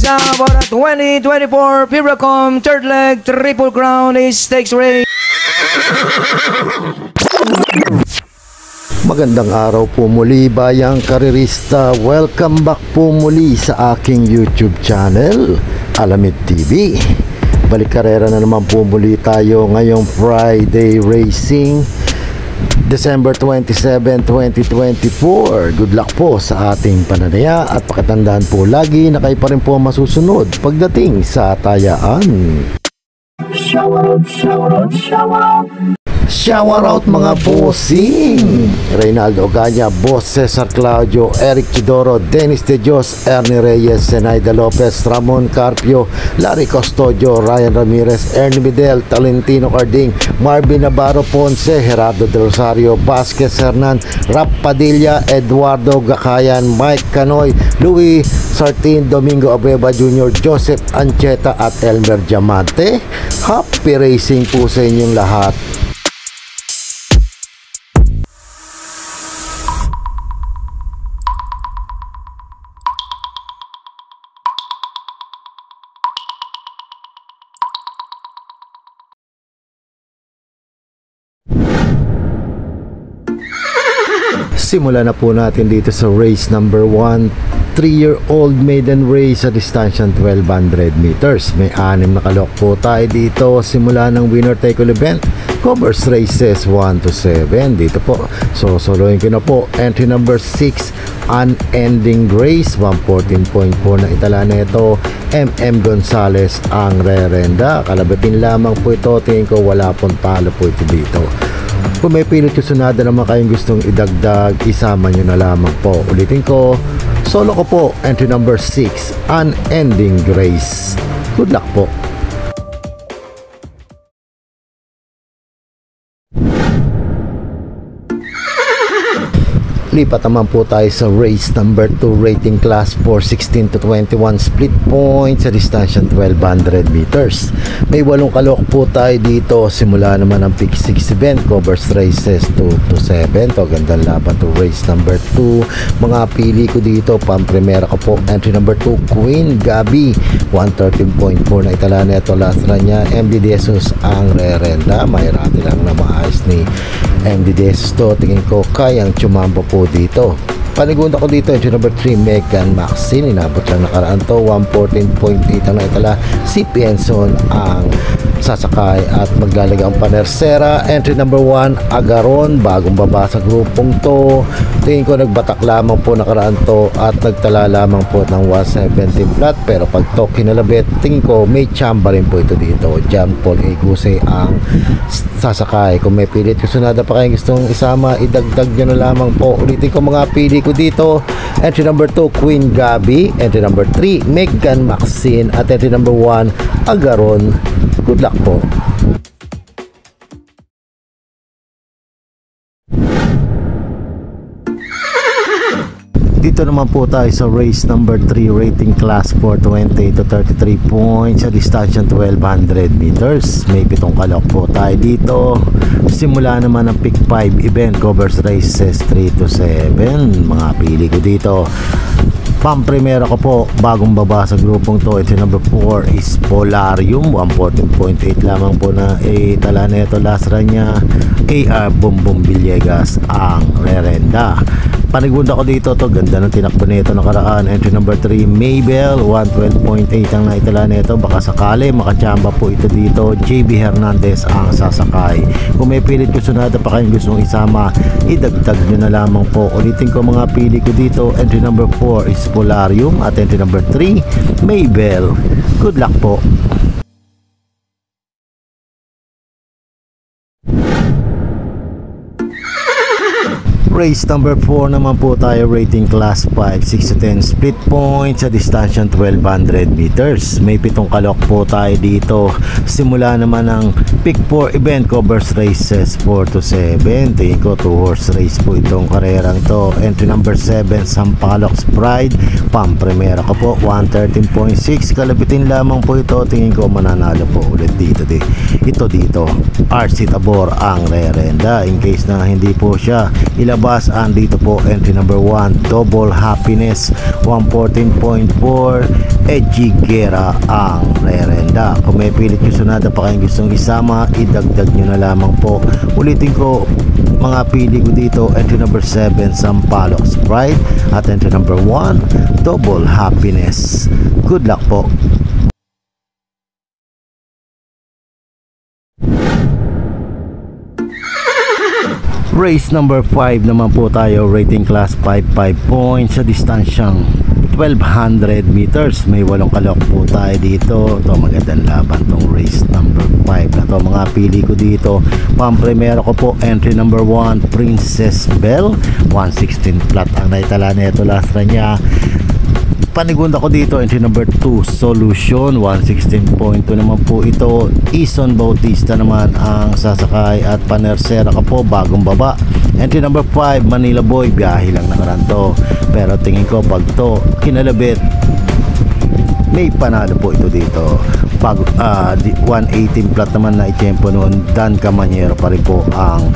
Now for the 2024 Piracom third leg triple crown stakes race. Magandang araw po muli bayang karirista. Welcome back po muli sa aking YouTube channel, Alamid TV. Balik karera na naman po muli tayo ngayong Friday Racing December 27, 2024. Good luck po sa ating pananaya at pakatandaan po lagi na kayo pa rin po masusunod pagdating sa tayaan. Shout out mga bossing! Reynaldo Ogaña, Boss Cesar Claudio, Eric Chidoro, Dennis De Dios, Ernie Reyes, Zenaida Lopez, Ramon Carpio, Larry Custodio, Ryan Ramirez, Ernie Midel, Talentino Carding, Marvin Navarro Ponce, Gerardo De Rosario, Vasquez Hernan, Rap Padilla, Eduardo Gacayan, Mike Canoy, Louis Sartin, Domingo Abreva Jr., Joseph Ancheta at Elmer Diamante. Happy racing po sa inyong lahat. Simulan na po natin dito sa race number 1, 3-year-old maiden race sa distansya 1200 meters. May 6 na kalok po tayo dito. Simula ng winner take all event, covers races 1 to 7 dito po. So soloin ko na po. Entry number 6, Unending Grace, 114.4 na itala na ito. MM Gonzales ang rerenda. Kalabatin lamang po ito. Tingin ko wala pong talo po ito dito. Kung may pilit kusunada naman kayong gustong idagdag, isama nyo na lamang po. Ulitin ko, solo ko po, entry number 6, Unending Grace. Good luck po. Lipat naman po tayo sa race number 2, rating class for 16 to 21 split points sa distansya 1200 meters. May 8 kalok po tayo dito. Simula naman ang pick 6 event, covers races 2 to 7. To gandang laban to race number 2. Mga pili ko dito, pang-primera ko po, entry number 2, Queen Gabi, 113.4 na itala na ito. Last run niya, MD Jesus ang rerenda. Mahirati lang na maayos ni MD Jesus to. Tingin ko kayang tsumamba po dito. Panigunda ko dito, entry number 3, Megan Maxine. Inabot lang nakaraan to, 114.8 ang naitala. Si Pienson ang sasakay at maglalagay ang panersera. Entry number 1, Agaron, bagong baba sa grupong to. Tingin ko nagbatak lamang po nakaraan to at nagtala lamang po ng 117 flat, pero pag to kinalabit, tingin ko may chamba rin po ito dito. John Paul Eguse ang sasakay. Kung may pilit kusunada pa kayong gustong isama, idagdag nyo na lamang po. Ulitin ko mga pili ko dito. Entry number 2, Queen Gabi. Entry number 3, Megan Maxine. At entry number 1, Agaron. Good luck po. Dito naman po tayo sa race number 3, rating class for 20 to 33 points sa distansya 1200 meters. May 7 kalok po tayo dito. Simula naman ang pick 5 event, covers races 3 to 7. Mga pili ko dito, pang-primera ko po, bagong baba sa grupong to. Ito number 4 is Polarium, 114.8 lamang po na itala na ito. Last run niya, AR Bumbum Villegas ang rerenda. Panigunda ko dito, to ganda ng tinakbo nito nakaraan. Entry number 3, Maybell, 112.8 ang naitala nito. Baka sakali makachamba po ito dito. JB Hernandez ang sasakay. Kung may pilit kusunada pa kayong gustong isama, idagdag nyo na lamang po. Ulitin ko mga pili ko dito. Entry number 4 is Polarium at entry number 3, Maybell. Good luck po. Race number 4 naman po tayo, rating class 5, 6 to 10 split points sa distansya 1200 meters. May 7 kalok po tayo dito. Simula naman ang pick 4 event, covers races 4 to 7. Tingin ko 2 horse race po itong karerang to. Entry number 7, Sampalocs Pride, pang-primera ko po, 113.6. Kalabitin lamang po ito. Tingin ko mananalo po ulit dito. Ito dito, RC Tabor ang rerenda. In case na hindi po siya ilabas lumabas. Andito po entry number 1, Double Happiness, 114.4. Edgy Guerra ang rerenda. Kung may pilit yung sunada pa kayong gustong isama, idagdag nyo na lamang po. Ulitin ko, mga pili ko dito, entry number 7, Sampaloc Sprite, at entry number 1, Double Happiness. Good luck po. Race number 5 naman po tayo, rating class 5 points sa distansyang 1200 meters. May 8 kalok po tayo dito. Ito, magandang laban tong race number 5 na to. Mga pili ko dito, pang-primero ko po, entry number 1, Princess Belle, 116 flat ang naitala nito. Last na niya. Panigunda ko dito, entry number 2, Solution, 116.2 naman po ito. Ison Bautista naman ang sasakay, at Panersera ka po, bagong baba. Entry number 5, Manila Boy, biyahe lang nakaraan to, pero tingin ko pag to kinalabit, may panalo po ito dito. Pag 118 flat naman na itempo noon, Dan Camanyero pa rin po ang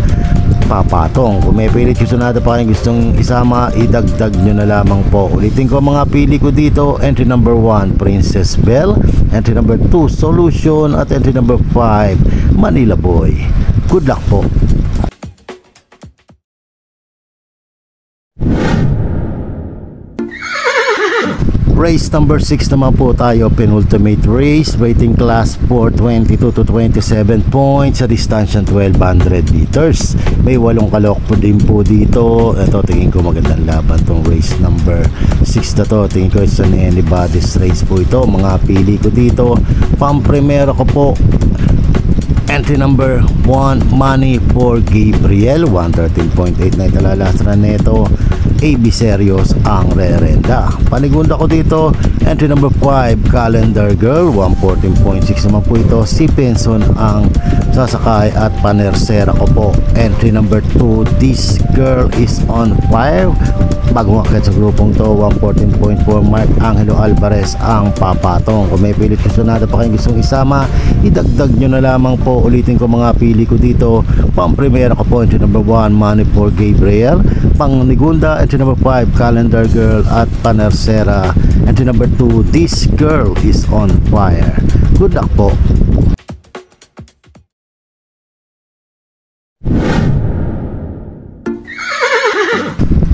papatong. Kung may pilit yung sunada pa kayong gustong isama, idagdag nyo na lamang po. Ulitin ko mga pili ko dito, entry number 1, Princess Belle, entry number 2, Solution, at entry number 5, Manila Boy. Good luck po. Race number 6 naman po tayo, penultimate race, rating class 4, 22 to 27 points sa distansyang 1200 meters. May 8 kalok po din po dito. Ito, tingin ko magandang laban tong race number 6 na to. Tingin ko it's an anybody's race po ito. Mga pili ko dito, pang-primero ko po, entry number 1, Money for Gabriel, 113.8 na italalasran neto. AB Serios ang rerenda. Panigunda ko dito, entry number 5, Calendar Girl, 114.6 naman po ito. Si Penson ang sasakay, at Panersera ko po, entry number 2, This Girl is on Fire. Bagong akit sa grupong to, 114.4, Mark Angelo Alvarez ang papatong. Kung may pilit yung sunada pa kayong gustong isama, idagdag nyo na lamang po. Ulitin ko mga pili ko dito, pang-primera ko po, entry number 1, Money for Gabriel, pang-nigunda, entry number 5, Calendar Girl, at Panersera, entry number 2, This Girl is on Fire. Good luck po.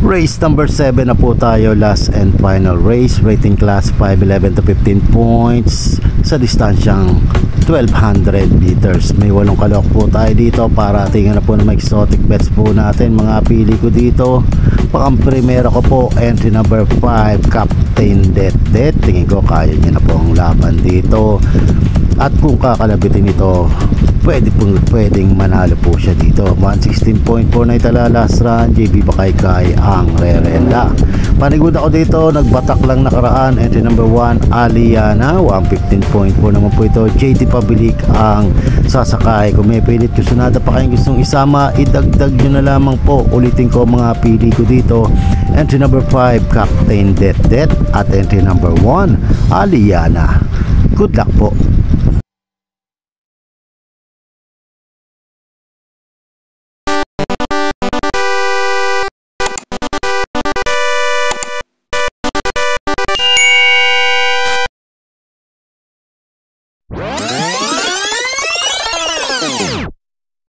Race number 7 na po tayo, last and final race, rating class 5, 11 to 15 points sa distansyang 1200 meters. May 8 kalok po tayo dito para tingnan na po ng mga exotic bets po natin. Mga pili ko dito, pang-primero ko po, entry number 5, Captain Det. Tingin ko kaya niya na po ang laban dito, at kung kakalabitin ito, pwedeng manalo po siya dito. 116.4 na italalas run. JB Bakaykay ang rerenda. Panigod ako dito, nagbatak lang nakaraan, entry number 1, Aliana, 115.4 naman po ito. JT Pabilik ang sasakay. Kung may pilit yung sunada pa kayong gustong isama, idagdag nyo na lamang po. Ulitin ko mga pili ko dito, entry number 5, Captain Det, at entry number 1, Aliana. Good luck po. Right.